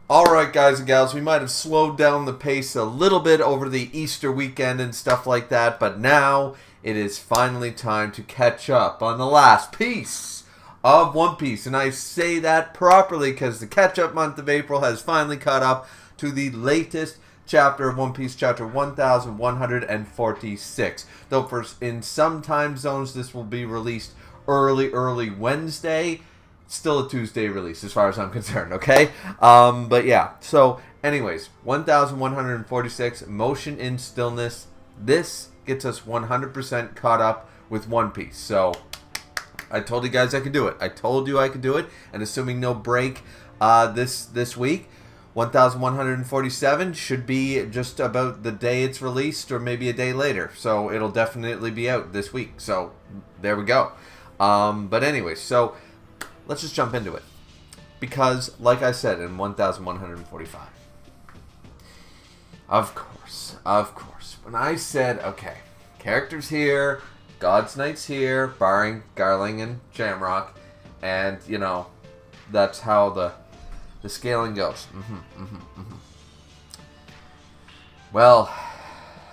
Alright, guys and gals, we might have slowed down the pace a little bit over the Easter weekend and stuff like that, but now it is finally time to catch up on the last piece of One Piece. And I say that properly because the catch-up month of April has finally caught up to the latest chapter of One Piece, chapter 1146. Though in some time zones this will be released early Wednesday. Still a Tuesday release as far as I'm concerned, okay? But yeah, so anyways, 1146, Motion in Stillness. This gets us 100% caught up with One Piece. So I told you guys I could do it. I told you I could do it. And assuming no break this week, 1147 should be just about the day it's released or maybe a day later. So it'll definitely be out this week. So there we go. But anyways, so let's just jump into it. Because, like I said, in 1145, of course, when I said, okay, characters here, God's Knight's here, barring Garling and Shamrock, and, you know, that's how the scaling goes. Well,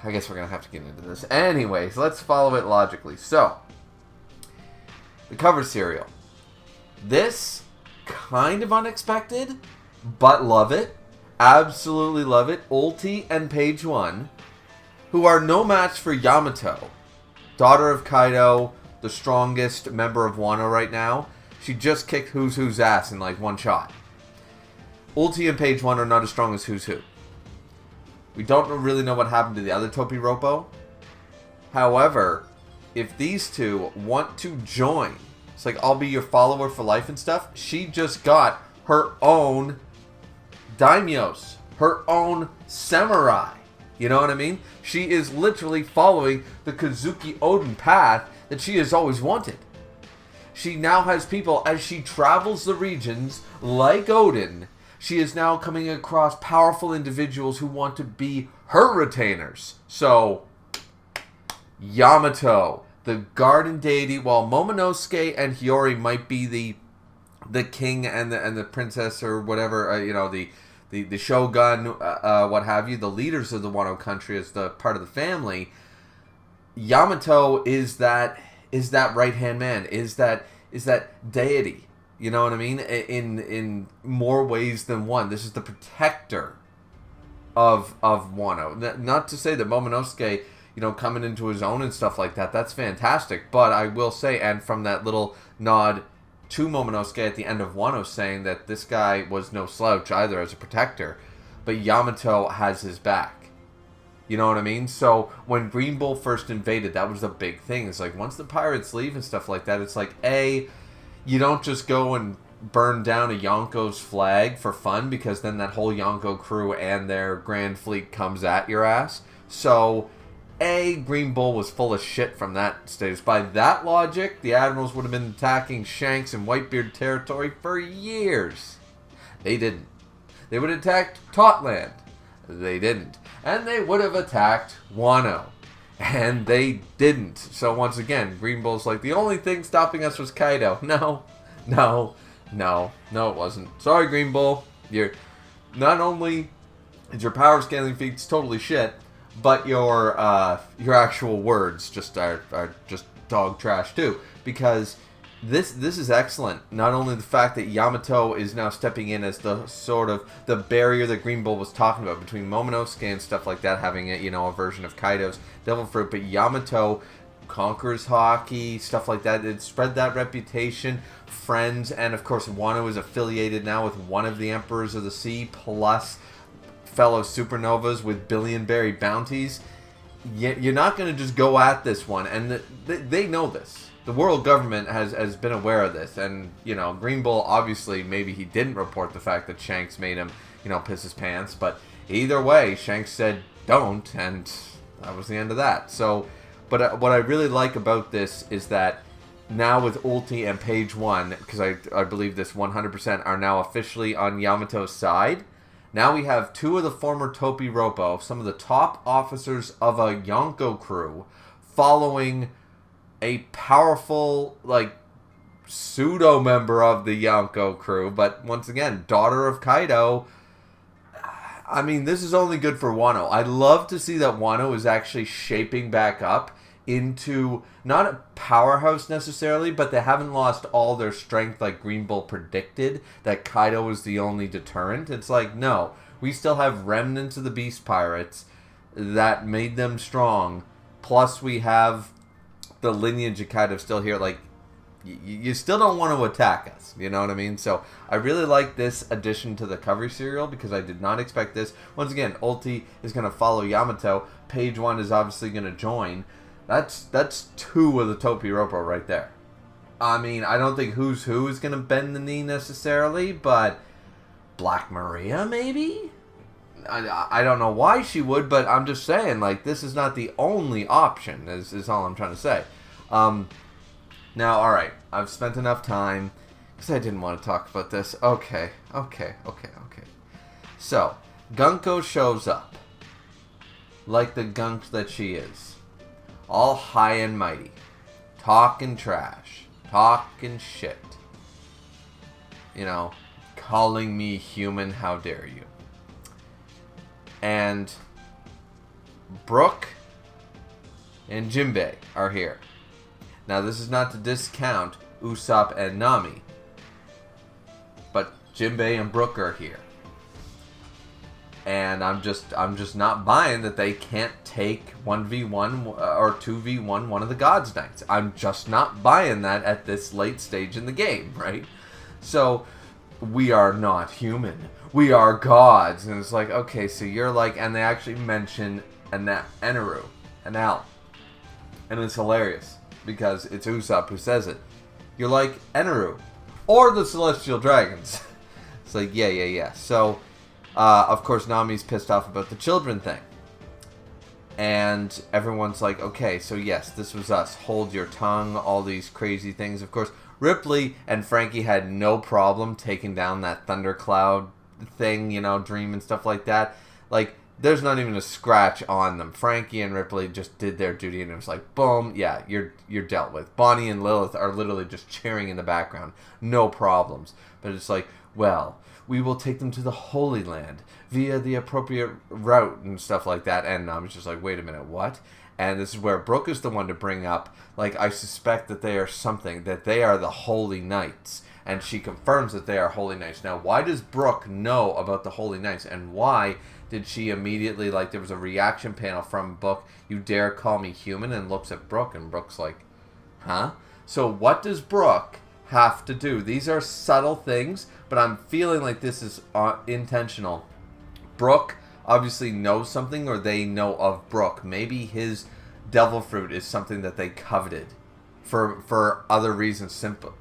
I guess we're going to have to get into this. Anyways, let's follow it logically. So, the cover serial. This, kind of unexpected, but love it. Absolutely love it. Ulti and Page One, who are no match for Yamato, daughter of Kaido, the strongest member of Wano right now. She just kicked Who's Who's ass in like one shot. Ulti and Page One are not as strong as Who's Who. We don't really know what happened to the other Topiropo. However, if these two want to join, it's like, I'll be your follower for life and stuff. She just got her own daimyos, her own samurai. You know what I mean? She is literally following the Kazuki Odin path that she has always wanted. She now has people, as she travels the regions like Odin, she is now coming across powerful individuals who want to be her retainers. So, Yamato, the garden deity, while Momonosuke and Hiyori might be the king and the princess or whatever, the shogun, what have you, the leaders of the Wano country as the part of the family, Yamato is that right hand man, is that deity. You know what I mean? In more ways than one. This is the protector of Wano. Not to say that Momonosuke, coming into his own and stuff like that, that's fantastic. But I will say, and from that little nod to Momonosuke at the end of Wano, saying that this guy was no slouch either as a protector, but Yamato has his back. You know what I mean? So when Green Bull first invaded, that was the big thing. It's like, once the pirates leave and stuff like that, it's like, you don't just go and burn down a Yonko's flag for fun, because then that whole Yonko crew and their Grand Fleet comes at your ass. So, Green Bull was full of shit from that status. By that logic, the Admirals would have been attacking Shanks and Whitebeard territory for years. They didn't. They would have attacked Totland. They didn't. And they would have attacked Wano. And they didn't. So once again, Green Bull's like, the only thing stopping us was Kaido. No, it wasn't. Sorry, Green Bull. You're not only is your power scaling feats totally shit, but your actual words just are just dog trash too. Because this is excellent. Not only the fact that Yamato is now stepping in as the sort of the barrier that Green Bull was talking about between Momonosuke and stuff like that, having a version of Kaido's Devil Fruit, but Yamato conquers Haki, stuff like that. It spread that reputation, friends, and of course Wano is affiliated now with one of the Emperors of the Sea, plus fellow supernovas with billion-berry bounties. You're not going to just go at this one, and they know this. The world government has been aware of this, and, Green Bull, obviously, maybe he didn't report the fact that Shanks made him, piss his pants, but either way, Shanks said don't, and that was the end of that. So, but what I really like about this is that now with Ulti and Page One, because I believe this 100% are now officially on Yamato's side, now we have two of the former Topiropo, some of the top officers of a Yonko crew, following a powerful, pseudo member of the Yonko crew, but once again, daughter of Kaido, I mean, this is only good for Wano. I'd love to see that Wano is actually shaping back up into, not a powerhouse necessarily, but they haven't lost all their strength like Green Bull predicted, that Kaido was the only deterrent. It's like, no, we still have remnants of the Beast Pirates that made them strong, plus we have the lineage of Kaido still here. Like, you still don't want to attack us, you know what I mean? So I really like this addition to the cover serial because I did not expect this. Once again, Ulti is going to follow Yamato. Page 1 is obviously going to join. That's 2 of the Topiropo right there. I mean, I don't think Who's Who is going to bend the knee necessarily, but Black Maria maybe? I don't know why she would, but I'm just saying, like, this is not the only option, is all I'm trying to say. Now, alright, I've spent enough time, because I didn't want to talk about this. Okay. So, Gunko shows up, like the gunk that she is, all high and mighty, talking trash, talking shit, you know, calling me human, how dare you. And Brook and Jinbei are here. Now, this is not to discount Usopp and Nami, but Jinbei and Brook are here. And I'm just not buying that they can't take 1v1 or 2v1 one of the Gods Knights. I'm just not buying that at this late stage in the game, right? So, we are not human. We are gods. And it's like, okay, so you're like, and they actually mention Eneru, Enel. And it's hilarious, because it's Usopp who says it. You're like Eneru, or the Celestial Dragons. It's like, yeah. So, of course, Nami's pissed off about the children thing. And everyone's like, okay, so yes, this was us. Hold your tongue, all these crazy things. Of course, Ripley and Frankie had no problem taking down that thundercloud thing, you know, dream and stuff like that. Like, there's not even a scratch on them. Frankie and Ripley just did their duty, and it was like, boom, yeah, you're dealt with. Bonnie and Lilith are literally just cheering in the background. No problems. But it's like, well, we will take them to the Holy Land via the appropriate route and stuff like that. And I was just like, wait a minute, what? And this is where Brooke is the one to bring up, like, I suspect that they are something, that they are the Holy Knights. And she confirms that they are Holy Knights. Now, why does Brooke know about the Holy Knights? And why did she immediately, like, there was a reaction panel from Book, you dare call me human, and looks at Brooke, and Brooke's like, huh? So what does Brooke have to do? These are subtle things, but I'm feeling like this is intentional. Brooke obviously knows something, or they know of Brooke. Maybe his devil fruit is something that they coveted for other reasons, simple,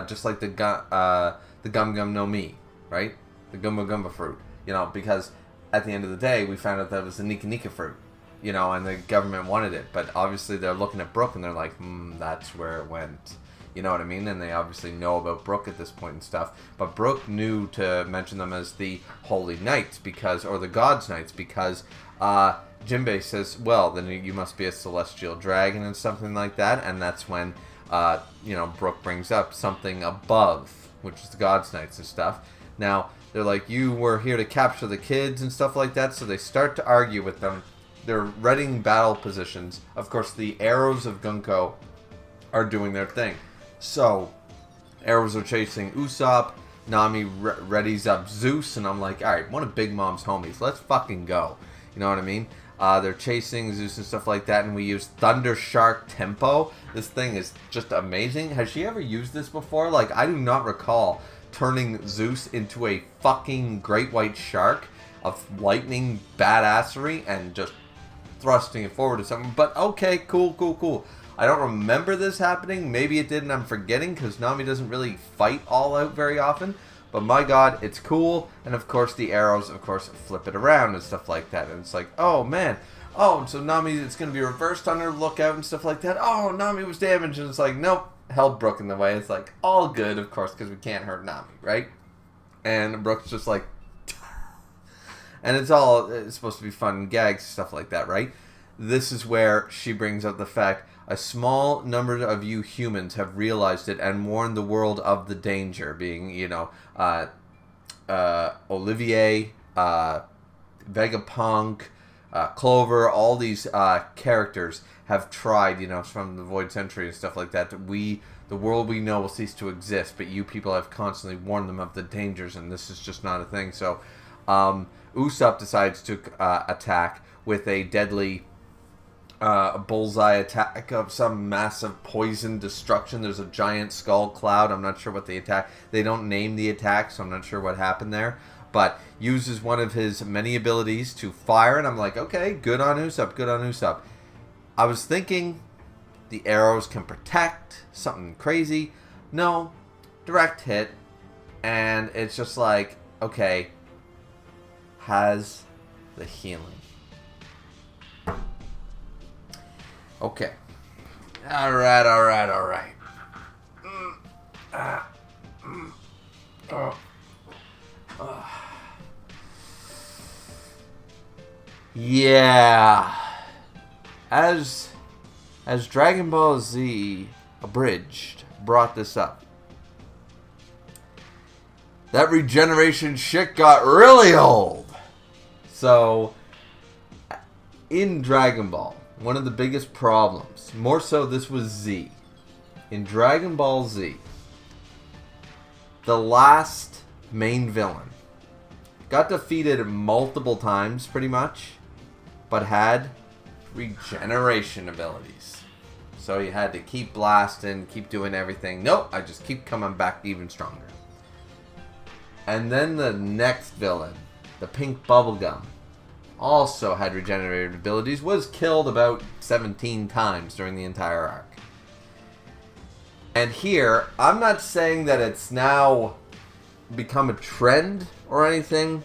just like the Gum Gum no Mi, right? The Gumba Gumba fruit, you know, because at the end of the day, we found out that it was the Nika Nika fruit, you know, and the government wanted it, but obviously they're looking at Brooke and they're like, that's where it went, you know what I mean? And they obviously know about Brooke at this point and stuff, but Brooke knew to mention them as the Holy Knights, because, or the Gods Knights, because, Jinbei says, well, then you must be a celestial dragon and something like that, and that's when, you know, Brooke brings up something above, which is the Gods Knights and stuff. Now, they're like, you were here to capture the kids and stuff like that, so they start to argue with them. They're readying battle positions. Of course, the arrows of Gunko are doing their thing. So, arrows are chasing Usopp, Nami readies up Zeus, and I'm like, alright, one of Big Mom's homies, let's fucking go. You know what I mean? They're chasing Zeus and stuff like that, and we use Thunder Shark Tempo. This thing is just amazing. Has she ever used this before? Like, I do not recall turning Zeus into a fucking great white shark of lightning badassery and just thrusting it forward to something. But okay, cool. I don't remember this happening. Maybe it did and I'm forgetting, because Nami doesn't really fight all out very often. But my god, it's cool. And of course the arrows, of course, flip it around and stuff like that. And it's like, oh man. Oh, so Nami, it's going to be reversed on her lookout and stuff like that. Oh, Nami was damaged. And it's like, nope, held Brooke in the way. It's like, all good, of course, because we can't hurt Nami, right? And Brooke's just like, and it's supposed to be fun and gags, stuff like that, right? This is where she brings up the fact, a small number of you humans have realized it and warned the world of the danger, being, you know, Olivier, Vegapunk, Clover, all these characters have tried, from the Void Century and stuff like that. The world we know will cease to exist, but you people have constantly warned them of the dangers, and this is just not a thing. So, Usopp decides to attack with a deadly bullseye attack of some massive poison destruction. There's a giant skull cloud. I'm not sure what the attack. They don't name the attack, so I'm not sure what happened there. But uses one of his many abilities to fire, and I'm like, okay, good on Usopp, good on Usopp. I was thinking the arrows can protect something crazy. No, direct hit, and it's just like, okay, has the healing. Okay. Alright. Yeah. As Dragon Ball Z Abridged brought this up, that regeneration shit got really old. So, in Dragon Ball, one of the biggest problems, more so this was Z, in Dragon Ball Z, the last main villain got defeated multiple times pretty much, but had regeneration abilities. So you had to keep blasting, keep doing everything. Nope, I just keep coming back even stronger. And then the next villain, the pink bubblegum, also had regenerated abilities, was killed about 17 times during the entire arc. And here, I'm not saying that it's now become a trend or anything,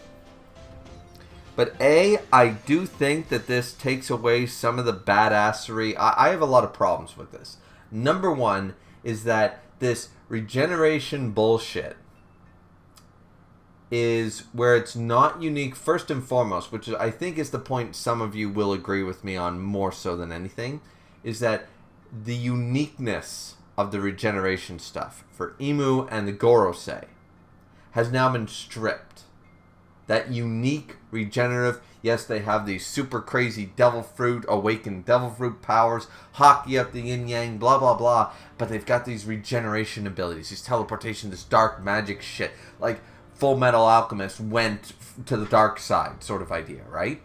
but I do think that this takes away some of the badassery. I have a lot of problems with this. Number one is that this regeneration bullshit is where it's not unique, first and foremost, which I think is the point some of you will agree with me on more so than anything, is that the uniqueness of the regeneration stuff for Imu and the Gorosei has now been stripped. That unique regenerative, yes, they have these super crazy devil fruit, awakened devil fruit powers, hockey up the yin yang, blah blah blah, but they've got these regeneration abilities, these teleportation, this dark magic shit, like Full Metal Alchemist went to the dark side sort of idea, right?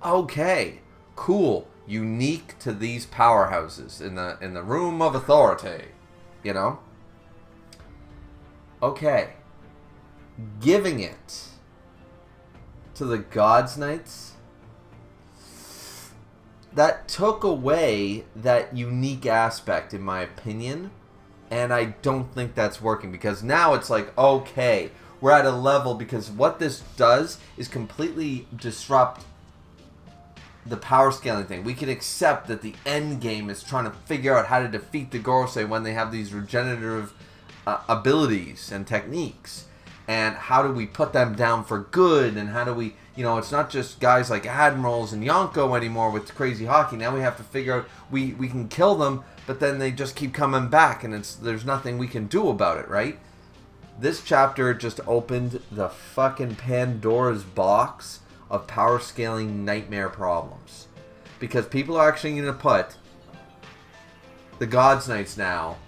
Okay, cool, unique to these powerhouses in the room of authority, Okay, giving it to the Gods Knights, that took away that unique aspect, in my opinion, and I don't think that's working, because now it's like, okay, we're at a level, because what this does is completely disrupt the power scaling thing. We can accept that the end game is trying to figure out how to defeat the Gorosei when they have these regenerative abilities and techniques, and how do we put them down for good, and how do we, it's not just guys like Admirals and Yonko anymore with crazy hockey. Now we have to figure out, we can kill them, but then they just keep coming back, and there's nothing we can do about it, right? This chapter just opened the fucking Pandora's box of power scaling nightmare problems, because people are actually going to put the Gods Knights now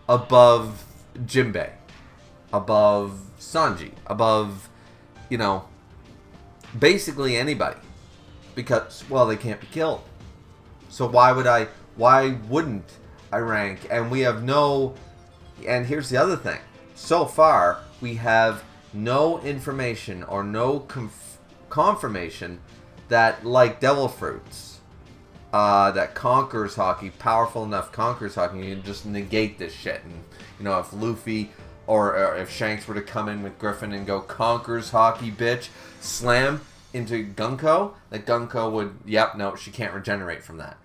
above Jinbei, above Sanji, above, basically anybody, because, well, they can't be killed. So why wouldn't I rank? And we have and here's the other thing. So far, we have no information or no confirmation that, like Devil Fruits, that conquers hockey, powerful enough conquers hockey, you can just negate this shit. And, if Luffy or if Shanks were to come in with Griffin and go, conquers hockey, bitch, slam into Gunko, that Gunko would, she can't regenerate from that.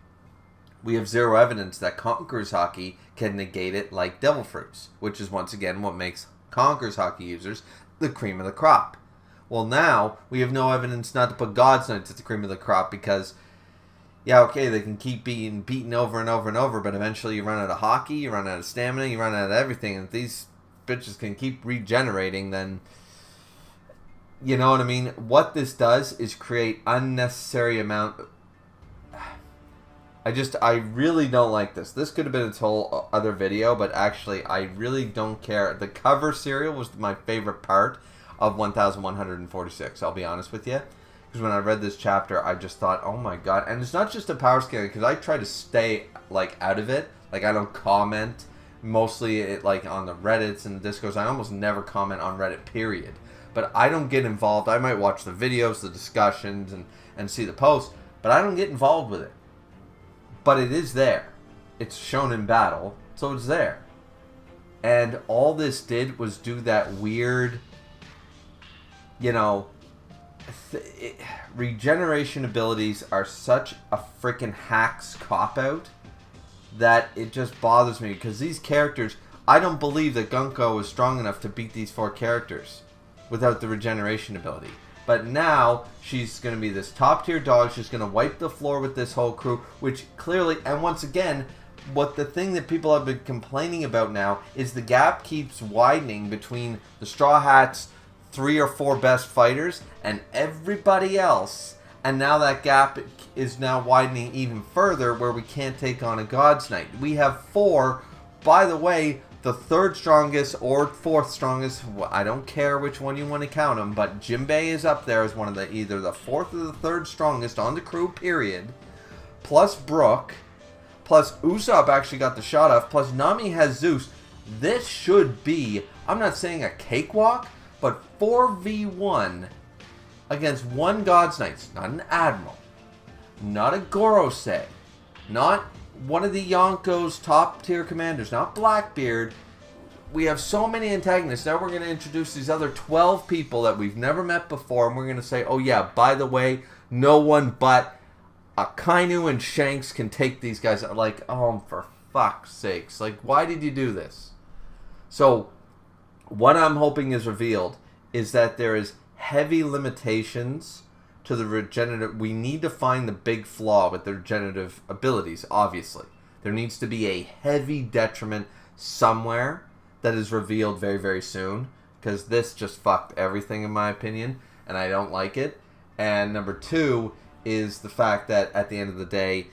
We have zero evidence that Conqueror's Hockey can negate it like Devil Fruits, which is once again what makes Conqueror's Hockey users the cream of the crop. Well, now we have no evidence not to put God's Knights at the cream of the crop, because, they can keep being beaten over and over and over, but eventually you run out of hockey, you run out of stamina, you run out of everything, and if these bitches can keep regenerating, then You know what I mean? What this does is create unnecessary amount. I really don't like this. This could have been its whole other video, but actually, I really don't care. The cover serial was my favorite part of 1146. I'll be honest with you. Because when I read this chapter, I just thought, oh my god. And it's not just a power scaling, because I try to stay, like, out of it. Like, I don't comment. Mostly, like, on the Reddits and the Discos. I almost never comment on Reddit, period. But I don't get involved. I might watch the videos, the discussions, and see the posts. But I don't get involved with it. But it is there. It's shown in battle, so it's there. And all this did was do that weird, you know, regeneration abilities are such a freaking hack's cop-out that it just bothers me. Because these characters, I don't believe that Gunko is strong enough to beat these 4 characters without the regeneration ability. But now, she's going to be this top-tier dog. She's going to wipe the floor with this whole crew, which clearly, and once again, what the thing that people have been complaining about now is the gap keeps widening between the Straw Hats' 3 or 4 best fighters and everybody else. And now that gap is now widening even further where we can't take on a God's Knight. We have 4, by the way, the 3rd strongest or 4th strongest, I don't care which one you want to count them, but Jinbei is up there as one of the either the 4th or the 3rd strongest on the crew, period. Plus Brook, plus Usopp actually got the shot off, plus Nami has Zeus. This should be, I'm not saying a cakewalk, but 4v1 against one God's Knight, not an Admiral, not a Gorosei, not one of the Yonko's top tier commanders, not Blackbeard. We have so many antagonists. Now we're going to introduce these other 12 people that we've never met before, and we're going to say, oh yeah, by the way, no one but Akainu and Shanks can take these guys. Like, oh, for fuck's sakes. Like, why did you do this? So, what I'm hoping is revealed is that there is heavy limitations to the regenerative. We need to find the big flaw with the regenerative abilities, obviously. There needs to be a heavy detriment somewhere that is revealed very, very soon. Because this just fucked everything, in my opinion. And I don't like it. And number 2 is the fact that at the end of the day,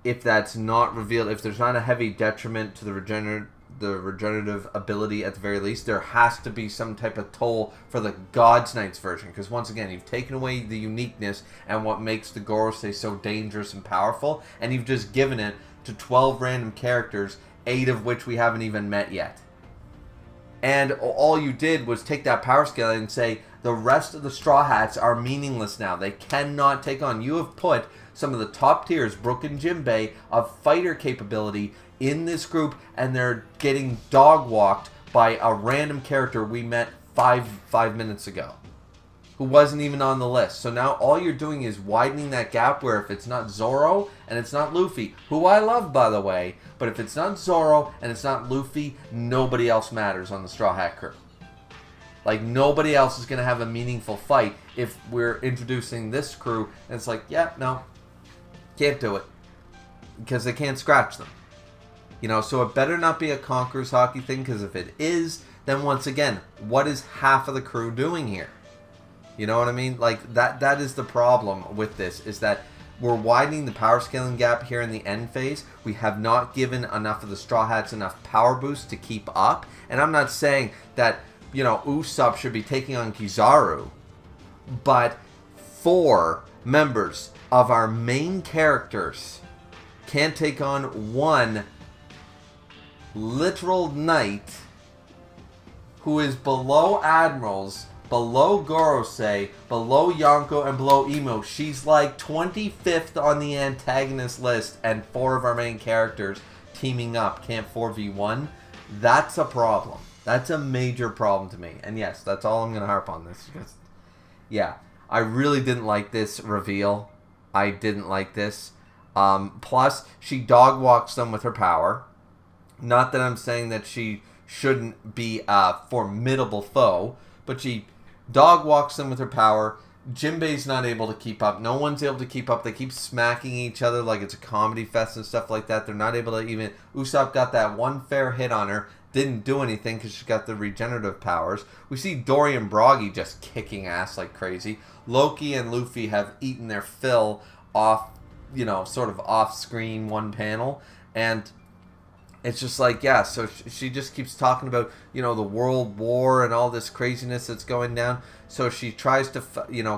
if that's not revealed, if there's not a heavy detriment to the regenerative ability at the very least, there has to be some type of toll for the God's Knights version. Because once again, you've taken away the uniqueness and what makes the Gorosei so dangerous and powerful, and you've just given it to 12 random characters, 8 of which we haven't even met yet. And all you did was take that power scale and say, the rest of the Straw Hats are meaningless now. They cannot take on. You have put some of the top tiers, Brook and Jinbei, of fighter capability in this group, and they're getting dog walked by a random character we met five minutes ago, who wasn't even on the list. So now all you're doing is widening that gap where if it's not Zoro and it's not Luffy, who I love, by the way, but if it's not Zoro and it's not Luffy, nobody else matters on the Straw Hat crew. Like, nobody else is going to have a meaningful fight if we're introducing this crew and it's like, yeah, no, can't do it. Because they can't scratch them. You know, so it better not be a Conqueror's Hockey thing, because if it is, then once again, what is half of the crew doing here? You know what I mean? Like, that is the problem with this, is that we're widening the power scaling gap here in the end phase. We have not given enough of the Straw Hats enough power boost to keep up. And I'm not saying that, you know, Usopp should be taking on Kizaru, but 4 members of our main characters can't take on one literal knight who is below admirals, below Gorosei, below Yonko, and below Imo. She's like 25th on the antagonist list, and 4 of our main characters teaming up can't 4v1. That's a problem. That's a major problem to me. And yes, that's all I'm going to harp on this. Because, yeah, I really didn't like this reveal. I didn't like this. Plus, she dog walks them with her power. Not that I'm saying that she shouldn't be a formidable foe, but she dog walks them with her power. Jinbei's not able to keep up. No one's able to keep up. They keep smacking each other like it's a comedy fest and stuff like that. They're not able to even... Usopp got that one fair hit on her. Didn't do anything because she got the regenerative powers. We see Dory and Broggy just kicking ass like crazy. Loki and Luffy have eaten their fill off, sort of off-screen one panel. And it's just like, yeah, so she just keeps talking about, the world war and all this craziness that's going down. So she tries to,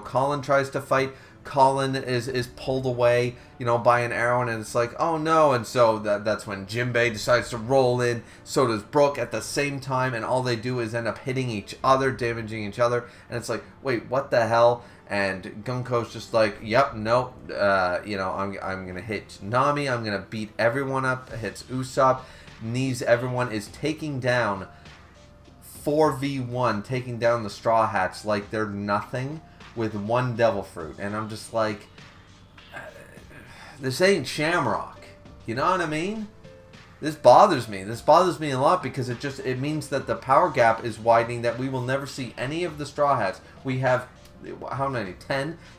Colin tries to fight. Colin is pulled away, by an arrow, and it's like, oh no. And so that's when Jinbei decides to roll in. So does Brook at the same time, and all they do is end up hitting each other, damaging each other. And it's like, wait, what the hell? And Gunko's just like, yep, nope, I'm gonna hit Nami, I'm gonna beat everyone up. Hits Usopp, knees everyone, is taking down 4v1, taking down the Straw Hats like they're nothing, with one devil fruit. And I'm just like, this ain't Shamrock. You know what I mean? This bothers me. This bothers me a lot because it means that the power gap is widening, that we will never see any of the Straw Hats. We have, how many?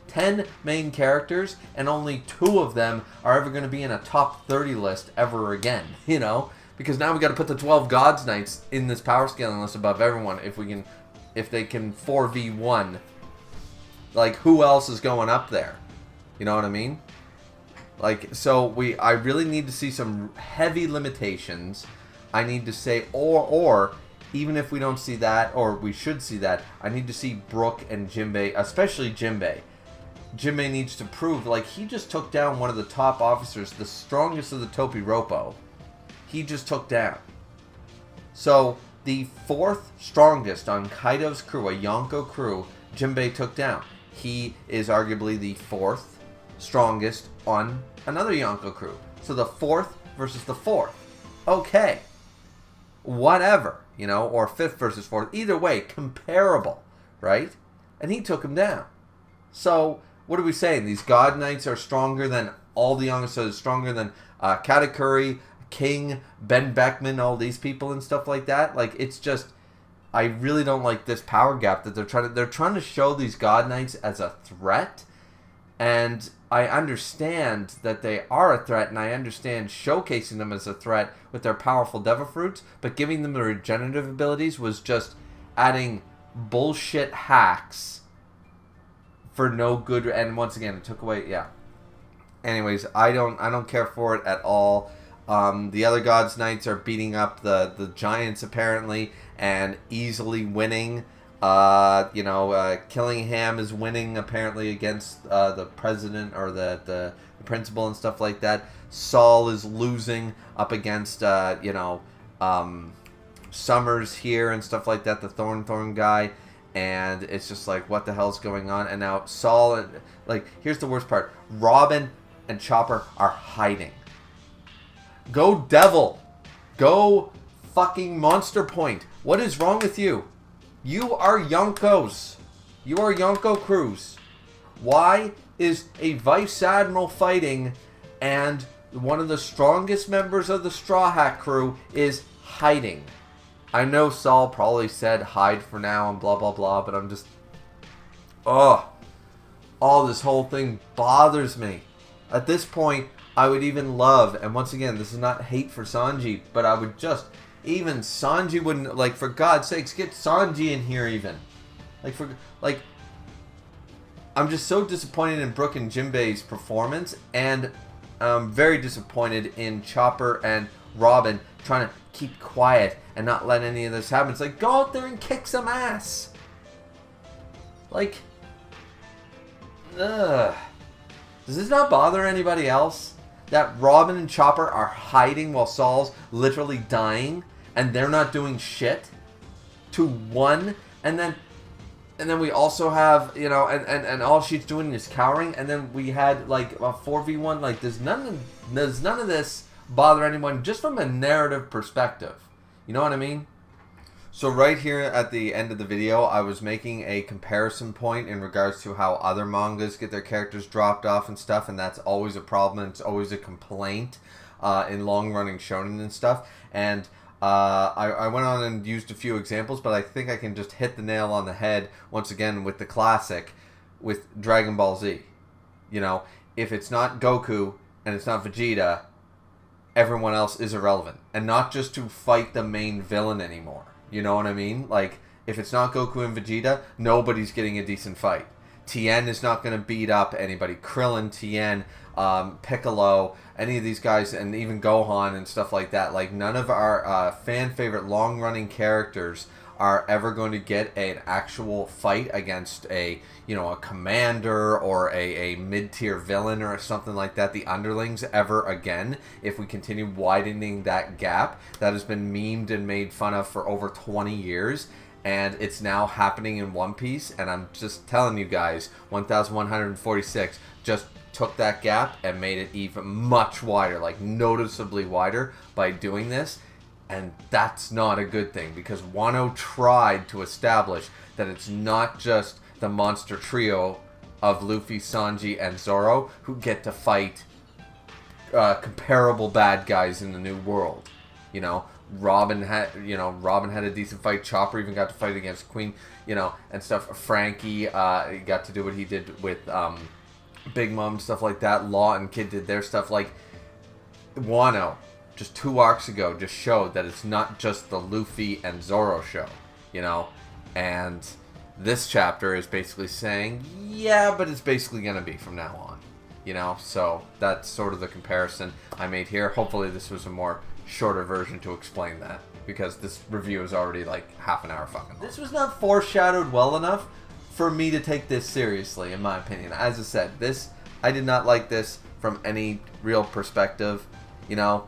10 main characters, and only 2 of them are ever going to be in a top 30 list ever again, Because now we got to put the 12 Gods Knights in this power scaling list above everyone if they can 4v1. Like, who else is going up there? You know what I mean? Like, so I really need to see some heavy limitations. I need to say, or even if we don't see that, or we should see that, I need to see Brook and Jinbei, especially Jinbei. Jinbei needs to prove, like, he just took down one of the top officers, the strongest of the Topiropo. He just took down. So, the 4th strongest on Kaido's crew, a Yonko crew, Jinbei took down. He is arguably the 4th strongest on another Yonko crew. So the 4th versus the 4th. Okay. Whatever, or 5th versus 4th. Either way, comparable, right? And he took him down. So, what are we saying? These God Knights are stronger than all the Yonko, so stronger than Katakuri, King, Ben Beckman, all these people and stuff like that. Like, it's just... I really don't like this power gap that they're trying to show these God Knights as a threat, and I understand that they are a threat, and I understand showcasing them as a threat with their powerful Devil Fruits, but giving them the regenerative abilities was just adding bullshit hacks for no good, and once again, it took away, yeah. Anyways, I don't care for it at all. The other Gods Knights are beating up the Giants, apparently, and easily winning. Killingham is winning, apparently, against the president or the principal and stuff like that. Saul is losing up against, Summers here and stuff like that, the Thorn guy. And it's just like, what the hell's going on? And now Saul, here's the worst part. Robin and Chopper are hiding. Go Devil. Go fucking Monster Point. What is wrong with you? You are Yonkos. You are Yonko crews. Why is a Vice Admiral fighting and one of the strongest members of the Straw Hat crew is hiding? I know Saul probably said hide for now and blah blah blah, but I'm just... all this whole thing bothers me. At this point, I would even love, and once again, this is not hate for Sanji, but I would just... Even Sanji wouldn't, for God's sakes, get Sanji in here even. I'm just so disappointed in Brook and Jinbei's performance, and I'm very disappointed in Chopper and Robin trying to keep quiet and not let any of this happen. It's like, go out there and kick some ass. Ugh. Does this not bother anybody else? That Robin and Chopper are hiding while Saul's literally dying, and they're not doing shit to one, and then we also have, and all she's doing is cowering, and then we had a 4v1. Does none of this bother anyone just from a narrative perspective? You know what I mean? So right here at the end of the video, I was making a comparison point in regards to how other mangas get their characters dropped off and stuff, and that's always a problem. It's always a complaint in long-running shonen and stuff. And I went on and used a few examples, but I think I can just hit the nail on the head once again with the classic. with Dragon Ball Z. You know, if it's not Goku and it's not Vegeta, everyone else is irrelevant. And not just to fight the main villain anymore. You know what I mean? Like, if it's not Goku and Vegeta, nobody's getting a decent fight. Tien is not going to beat up anybody. Krillin, Tien, Piccolo, any of these guys, and even Gohan and stuff like that. Like, none of our fan favorite long-running characters are ever going to get an actual fight against a commander or a mid-tier villain or something like that, the underlings, ever again, if we continue widening that gap that has been memed and made fun of for over 20 years. And it's now happening in One Piece, and I'm just telling you guys, 1146 just took that gap and made it even much wider, like noticeably wider by doing this. And that's not a good thing, because Wano tried to establish that it's not just the monster trio of Luffy, Sanji, and Zoro who get to fight comparable bad guys in the new world. You know, Robin had a decent fight. Chopper even got to fight against Queen, and stuff. Frankie got to do what he did with Big Mom, stuff like that. Law and Kid did their stuff. Like, Wano, just 2 arcs ago, just showed that it's not just the Luffy and Zoro show, and this chapter is basically saying, yeah, but it's basically going to be from now on, so that's sort of the comparison I made here. Hopefully this was a more shorter version to explain that, because this review is already like half an hour fucking long. This was not foreshadowed well enough for me to take this seriously, in my opinion. As I said, I did not like this from any real perspective.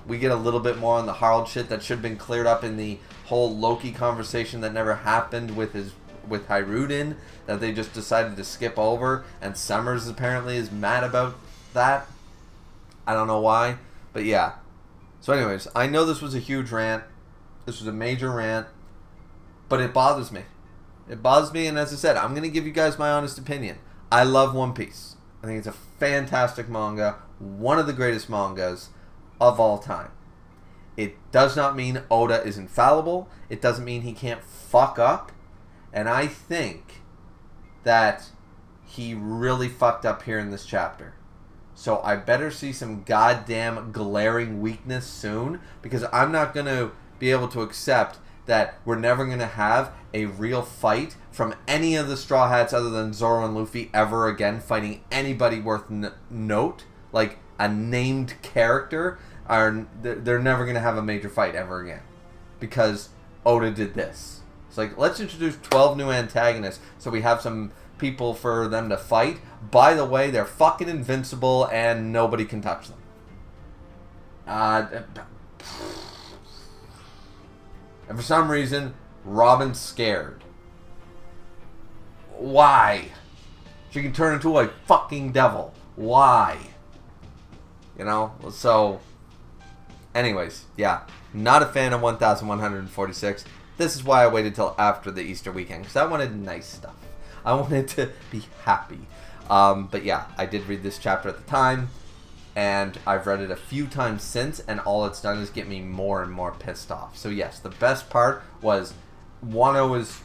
We get a little bit more on the Harald shit that should have been cleared up in the whole Loki conversation that never happened with Hiruden, that they just decided to skip over, and Summers apparently is mad about that. I don't know why, but yeah. So anyways, I know this was a huge rant. This was a major rant, but it bothers me. It bothers me, and as I said, I'm going to give you guys my honest opinion. I love One Piece. I think it's a fantastic manga, one of the greatest mangas of all time. It does not mean Oda is infallible. It doesn't mean he can't fuck up. And I think that he really fucked up here in this chapter. So I better see some goddamn glaring weakness soon, because I'm not going to be able to accept that we're never going to have a real fight from any of the Straw Hats other than Zoro and Luffy ever again fighting anybody worth note, like a named character. They're never going to have a major fight ever again, because Oda did this. It's like, let's introduce 12 new antagonists so we have some people for them to fight. By the way, they're fucking invincible and nobody can touch them. And for some reason, Robin's scared. Why? She can turn into a fucking devil. Why? So anyways, yeah, not a fan of 1146. This is why I waited till after the Easter weekend, because I wanted nice stuff. I wanted to be happy. But yeah, I did read this chapter at the time, and I've read it a few times since, and all it's done is get me more and more pissed off. So yes, the best part was Wano is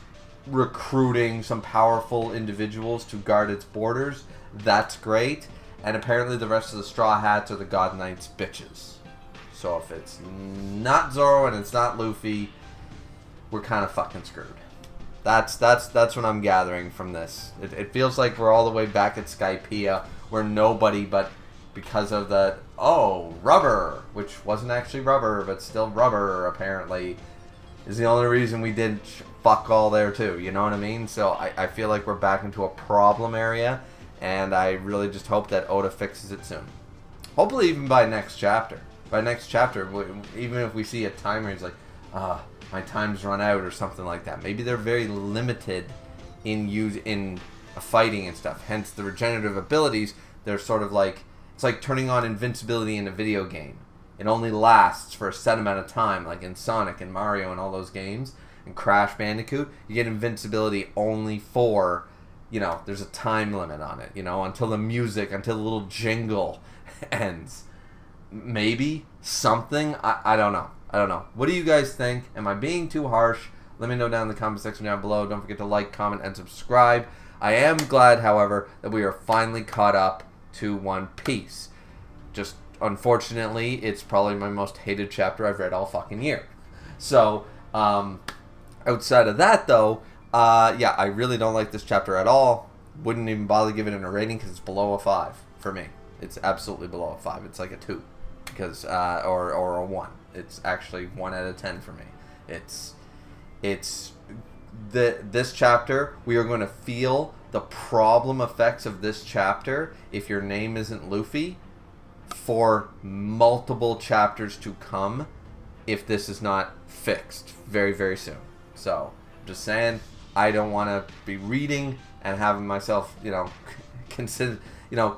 recruiting some powerful individuals to guard its borders. That's great. And apparently the rest of the Straw Hats are the God Knights bitches. So if it's not Zoro and it's not Luffy, we're kind of fucking screwed. That's what I'm gathering from this. It feels like we're all the way back at Skypiea, where nobody, but because of the, rubber, which wasn't actually rubber, but still rubber, apparently, is the only reason we did fuck all there too, you know what I mean? So I feel like we're back into a problem area, and I really just hope that Oda fixes it soon. Hopefully even by next chapter. By next chapter, even if we see a timer, he's like, my time's run out or something like that. Maybe they're very limited in fighting and stuff. Hence the regenerative abilities. They're sort of like, it's like turning on invincibility in a video game. It only lasts for a set amount of time, like in Sonic and Mario and all those games. And Crash Bandicoot, you get invincibility only for, there's a time limit on it, until the music, until the little jingle ends. Maybe something. I don't know. What do you guys think? Am I being too harsh? Let me know down in the comment section down below. Don't forget to like, comment, and subscribe. I am glad, however, that we are finally caught up to One Piece. Just, unfortunately, it's probably my most hated chapter I've read all fucking year. So, outside of that, though, yeah, I really don't like this chapter at all. Wouldn't even bother giving it a rating because it's below a 5 for me. It's absolutely below a 5. It's like a 2, because or a 1. It's actually 1 out of 10 for me. It's this chapter. We are going to feel the problem effects of this chapter if your name isn't Luffy for multiple chapters to come, if this is not fixed very, very soon. So, just saying, I don't want to be reading and having myself,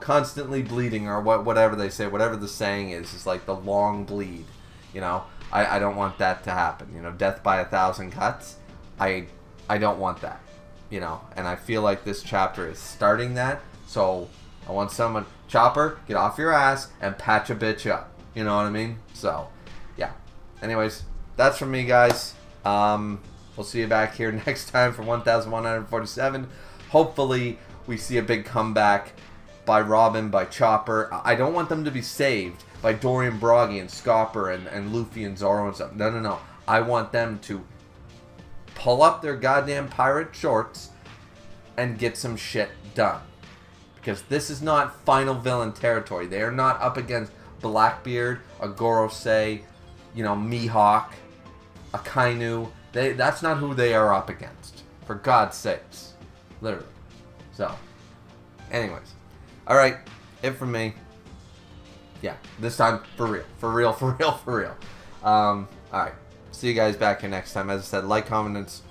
constantly bleeding, or whatever they say, whatever the saying is like the long bleed. I don't want that to happen. Death by 1,000 cuts. I don't want that. And I feel like this chapter is starting that. So I want someone, Chopper, get off your ass and patch a bitch up. You know what I mean? So, yeah. Anyways, that's from me, guys. We'll see you back here next time for 1147. Hopefully, we see a big comeback by Robin, by Chopper. I don't want them to be saved by Dorian Broggy and Scopper and Luffy and Zoro and stuff. No. I want them to pull up their goddamn pirate shorts and get some shit done. Because this is not final villain territory. They are not up against Blackbeard, a Gorosei, Mihawk, a Kainu. That's not who they are up against. For God's sakes. Literally. So, anyways. Alright, it from me. Yeah, this time for real. For real. Alright. See you guys back here next time. As I said, like, comment,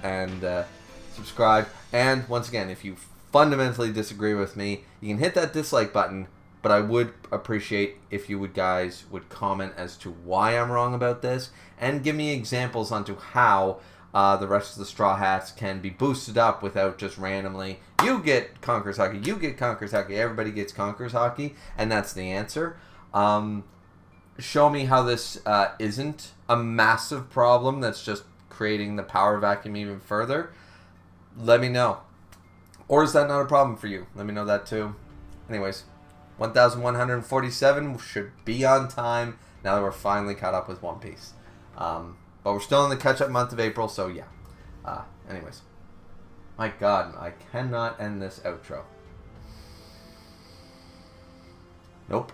and subscribe. And once again, if you fundamentally disagree with me, you can hit that dislike button. But I would appreciate if you guys would comment as to why I'm wrong about this, and give me examples onto how the rest of the Straw Hats can be boosted up without just randomly, you get Conquerors Hockey, you get Conquerors Hockey, everybody gets Conquerors Hockey, and that's the answer. Show me how this isn't a massive problem that's just creating the power vacuum even further. Let me know. Or is that not a problem for you? Let me know that too. Anyways, 1147 should be on time now that we're finally caught up with One Piece. But we're still in the catch-up month of April, so yeah. Anyways. My God, I cannot end this outro. Nope.